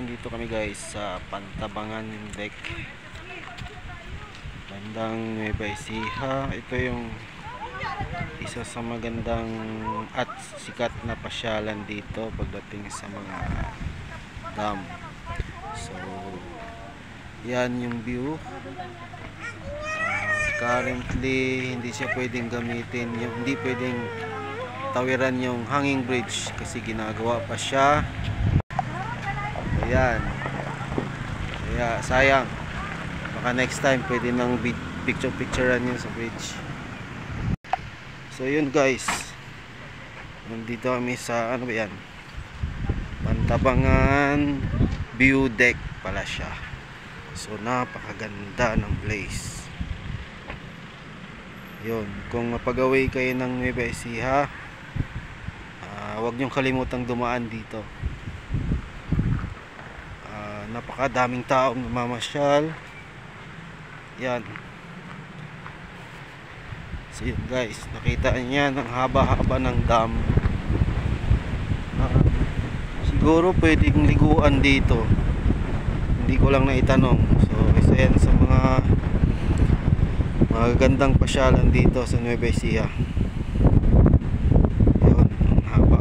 nandito kami guys sa Pantabangan Deck, bandang Nueva Ecija. Ito yung isa sa magandang at sikat na pasyalan dito pagdating sa mga dam. So yan yung view. Currently hindi siya pwedeng gamitin, hindi pwedeng tawiran yung hanging bridge kasi ginagawa pa siya. Ayan, kaya sayang, baka next time pwede nang picturean yun sa bridge. So yun guys, nandito kami sa ano ba yan, Pantabangan View Deck pala siya. So napakaganda ng place. Yun, kung mapag-away kayo ng Nueva Ecija, huwag niyong kalimutang dumaan dito. Napakadaming taong namamasyal. Yan. So yun guys, nakita niya ang haba-haba ng dam. Siguro pwedeng liguan dito, hindi ko lang naitanong. So isa yan sa mga magagandang pasyalan dito sa Nueva Ecija. Yun, ang haba.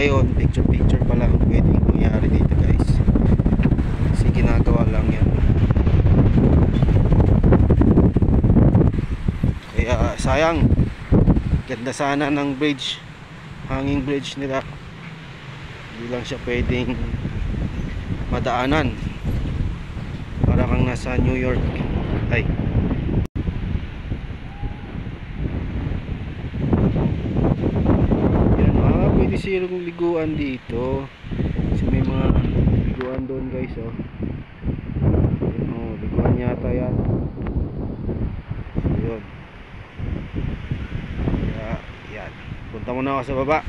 Ngayon, picture pa lang pwedeng mangyari dito guys, kasi ginagawa lang yan. Kaya sayang, ganda sana ng bridge, hanging bridge nila. Hindi lang siya pwedeng madaanan, para kang nasa New York. Ay, pwede silang liguan dito kasi may mga liguan doon guys. Liguan yata yan. So yun, kaya yan, punta muna ako sa baba.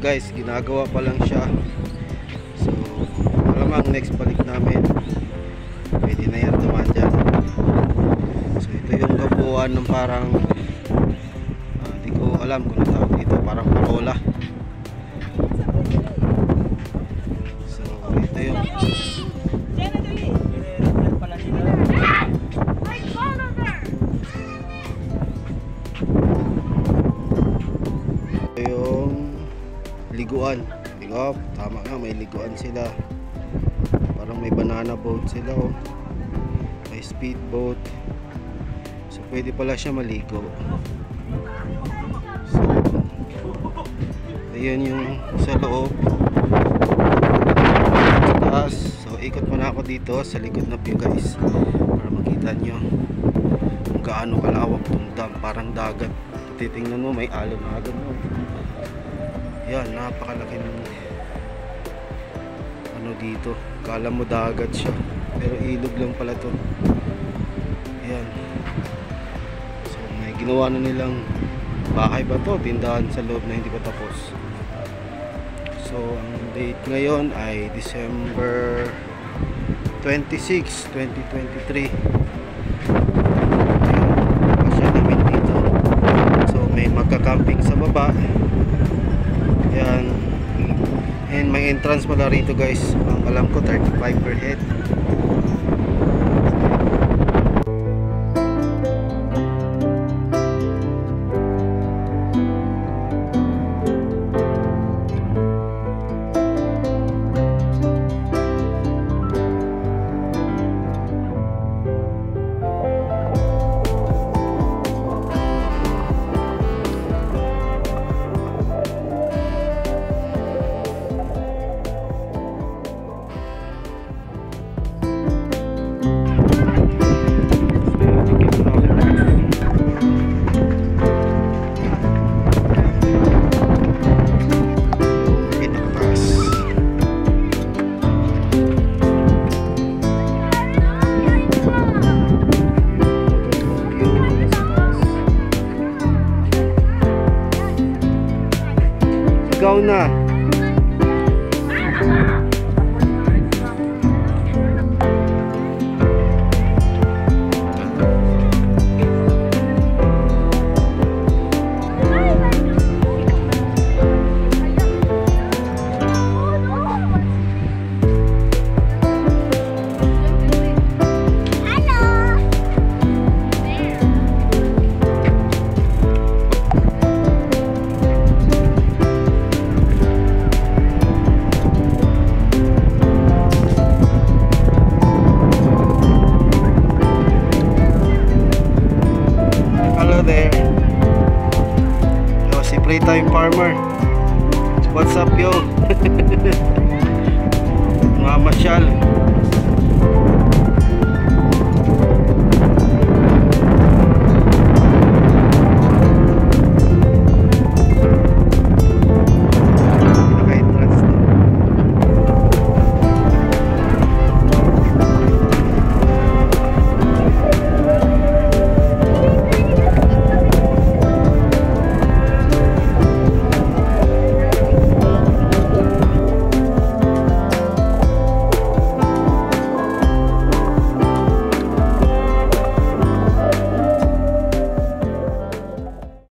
guys, ginagawa pa lang siya. So malamang next balik namin pwede na yan dumaan dyan. So ito yung kabuuan ng parang di ko alam kung ano tawag dito, parang parola. So ito yung liguan. Diba? Tama nga, may liguan sila. Parang may banana boat sila, oh. May speedboat. So pwede pala siya maligo. So ayun yung sa loob. Sa taas. So ikot muna ako dito sa likod na view, guys, para makita nyo kung gaano kalawak tong dam. Parang dagat. Titingnan mo, may alon agad, no? Yan, napakalaki ng ano dito. Kala mo dagat siya, pero ilog lang pala to. Yan. So may ginawa na nilang bahay ba to, tindahan sa loob na hindi pa tapos. So ang date ngayon ay December 26, 2023. Pasya namin dito. So may magka-camping sa baba. Yan. And may entrance pala rito, guys. Ang alam ko 35 per head. Ikaw na. There. Yo, si Playtime Farmer. What's up, yo? Mamasyal.